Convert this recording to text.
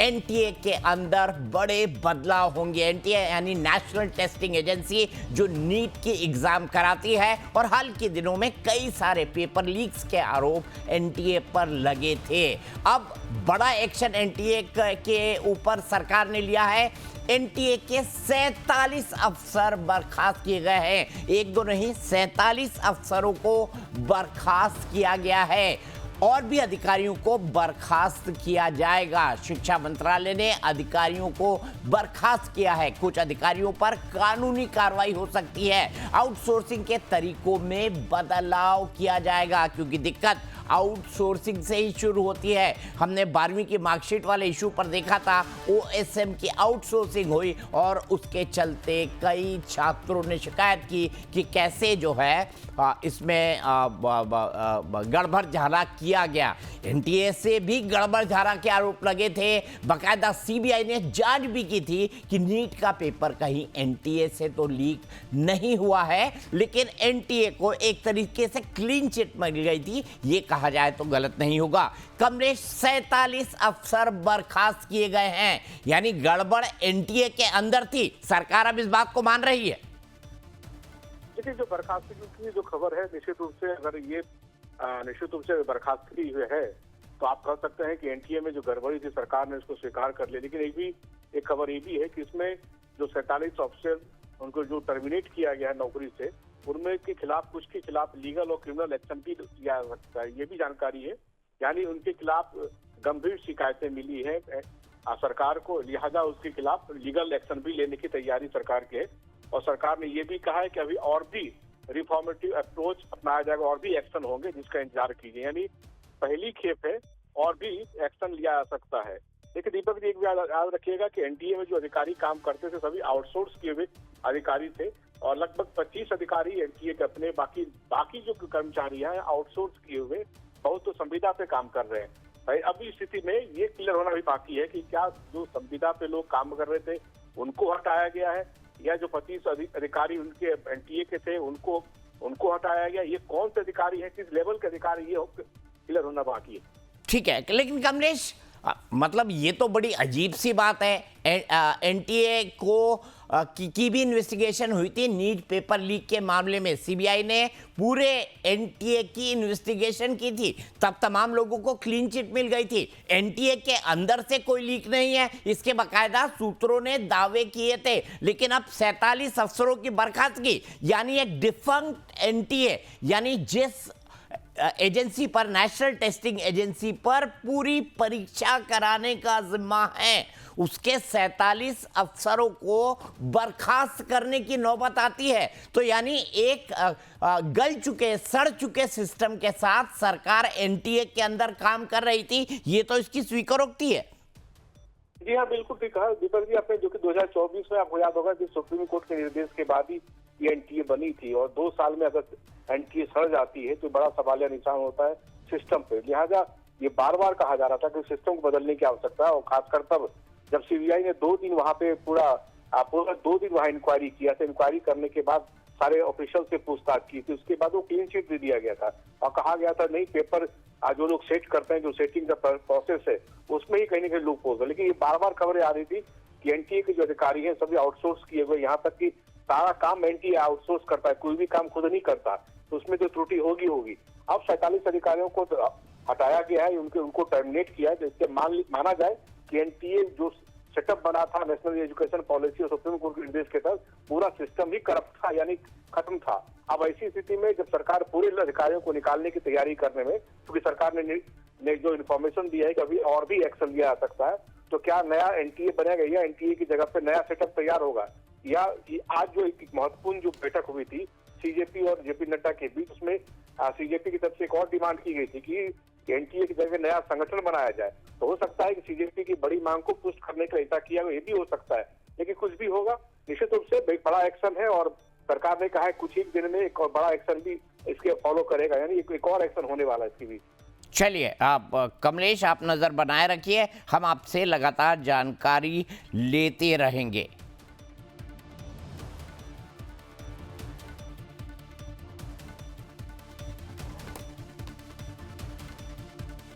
NTA के अंदर बड़े बदलाव होंगे। एनटीए यानी नेशनल टेस्टिंग एजेंसी जो नीट की एग्जाम कराती है, और हाल के दिनों में कई सारे पेपर लीक्स के आरोप एनटीए पर लगे थे। अब बड़ा एक्शन एनटीए के ऊपर सरकार ने लिया है। एनटीए के 47 अफसर बर्खास्त किए गए हैं। एक दो नहीं, 47 अफसरों को बर्खास्त किया गया है और भी अधिकारियों को बर्खास्त किया जाएगा। शिक्षा मंत्रालय ने अधिकारियों को बर्खास्त किया है। कुछ अधिकारियों पर कानूनी कार्रवाई हो सकती है। आउटसोर्सिंग के तरीकों में बदलाव किया जाएगा, क्योंकि दिक्कत आउटसोर्सिंग से ही शुरू होती है। हमने 12वीं की मार्कशीट वाले इशू पर देखा था, ओएसएम की आउटसोर्सिंग हुई और उसके चलते कई छात्रों ने शिकायत की कि कैसे जो है इसमें गड़बड़ झाला किया गया। एनटीए से भी गड़बड़ झाला के आरोप लगे थे। बाकायदा सीबीआई ने जांच भी की थी कि नीट का पेपर कहीं एनटीए से तो लीक नहीं हुआ है, लेकिन एनटीए को एक तरीके से क्लीन चिट मिल गई थी, ये कहा जाए तो गलत नहीं होगा। कमलेश, 47 अफसर बर्खास्त किए गए हैं, यानी गड़बड़ एनटीए के अंदर थी। सरकार अब इस बात को मान रही है। देखिए, जो बर्खास्तगी की जो खबर है, निश्चित रूप से अगर ये निश्चित रूप से बर्खास्तगी हुई है तो आप कह सकते हैं कि एनटीए में जो गड़बड़ी थी सरकार ने उसको स्वीकार कर लिया। लेकिन एक खबर ये भी है कि इसमें जो 47 ऑफिसर उनको जो टर्मिनेट किया गया है नौकरी से, उनमें के खिलाफ कुछ के खिलाफ लीगल और क्रिमिनल एक्शन भी लिया जा सकता है, ये भी जानकारी है। यानी उनके खिलाफ गंभीर शिकायतें मिली है सरकार को, लिहाजा उसके खिलाफ लीगल एक्शन भी लेने की तैयारी सरकार की है। और सरकार ने ये भी कहा है कि अभी और भी रिफॉर्मेटिव अप्रोच अपनाया जाएगा, और भी एक्शन होंगे जिसका इंतजार कीजिए। यानी पहली खेप है, और भी एक्शन लिया जा सकता है। लेकिन दीपक जी, एक भी याद रखिएगा कि एनटीए में जो अधिकारी काम करते थे सभी आउटसोर्स किए हुए अधिकारी थे, और लगभग 25 अधिकारी एनटीए के अपने, बाकी जो कर्मचारी हैं आउटसोर्स किए हुए बहुत तो संविदा पे काम कर रहे हैं। भाई अब इस स्थिति में ये क्लियर होना भी बाकी है कि क्या जो संविदा पे लोग काम कर रहे थे उनको हटाया गया है, या जो 25 अधिकारी उनके एनटीए के थे उनको हटाया गया। ये कौन से अधिकारी हैं, किस लेवल के अधिकारी, ये क्लियर होना बाकी है। ठीक है, लेकिन कमलेश, मतलब ये तो बड़ी अजीब सी बात है। एनटीए को की भी इन्वेस्टिगेशन हुई थी नीट पेपर लीक के मामले में। सीबीआई ने पूरे एनटीए की इन्वेस्टिगेशन की थी, तब तमाम लोगों को क्लीन चिट मिल गई थी। एनटीए के अंदर से कोई लीक नहीं है, इसके बाकायदा सूत्रों ने दावे किए थे। लेकिन अब 47 अफसरों की बर्खास्तगी, यानी एक डिफंक्ट एनटीए, यानी जिस एजेंसी पर, नेशनल टेस्टिंग एजेंसी पर पूरी परीक्षा कराने का जिम्मा है, उसके 47 अफसरों को बर्खास्त करने की नौबत आती है। तो यानी एक गल चुके, सड़ चुके सिस्टम के साथ सरकार एनटीए के अंदर काम कर रही थी, ये तो इसकी स्वीकारोक्ति है। जी हाँ, बिल्कुल ठीक कहा दीपक जी आपने, जो कि 2024 में आपको याद होगा कि सुप्रीम कोर्ट के निर्देश के बाद ही ये एनटीए बनी थी, और 2 साल में अगर एनटीए सड़ जाती है तो बड़ा सवालिया निशान होता है सिस्टम पे। लिहाजा ये बार बार कहा जा रहा था कि सिस्टम को बदलने की आवश्यकता है, और खासकर तब जब सीबीआई ने 2 दिन वहां पे पूरा 2 दिन वहां इंक्वायरी किया था। इंक्वायरी करने के बाद सारे ऑफिशियल से पूछताछ की थी, उसके बाद वो क्लीन चिट दे दिया गया था और कहा गया था नहीं, पेपर जो लोग सेट करते हैं, जो सेटिंग का प्रोसेस है उसमें ही कहीं ना कहीं लूप होल है। लेकिन ये बार बार खबरें आ रही थी कि एनटीए के जो अधिकारी हैं सभी आउटसोर्स किए हुए, यहाँ तक कि सारा काम एनटीए आउटसोर्स करता है, कोई भी काम खुद नहीं करता, तो उसमें जो त्रुटि होगी। अब 47 अधिकारियों को हटाया गया है, उनको टर्मिनेट किया है, तो इससे माना जाए कि एनटीए जो सेटअप बना था नेशनल एजुकेशन पॉलिसी और सुप्रीम कोर्ट के निर्देश के तहत, पूरा सिस्टम ही करप्ट था, यानी खत्म था। अब ऐसी स्थिति में जब सरकार पूरे अधिकारियों को निकालने की तैयारी करने में, क्योंकि सरकार ने जो इन्फॉर्मेशन दिया है कि अभी और भी एक्शन लिया जा सकता है, तो क्या नया एनटीए बनेगा या एनटीए की जगह पे नया सेटअप तैयार होगा, या आज जो एक महत्वपूर्ण जो बैठक हुई थी सीजेपी और जेपी नड्डा के बीच, उसमें सीजेपी की तरफ से एक और डिमांड की गई थी कि एनटीए की जगह नया संगठन बनाया जाए। तो हो सकता है कि सीजेपी की बड़ी मांग को पुष्ट करने के लिए ऐसा किया, ये भी हो सकता है। लेकिन कुछ भी होगा, निश्चित रूप से बड़ा एक्शन है, और सरकार ने कहा है कुछ ही दिन में एक और बड़ा एक्शन भी इसके फॉलो करेगा, यानी एक और एक्शन होने वाला है इसके बीच। चलिए, आप कमलेश, आप नजर बनाए रखिए, हम आपसे लगातार जानकारी लेते रहेंगे।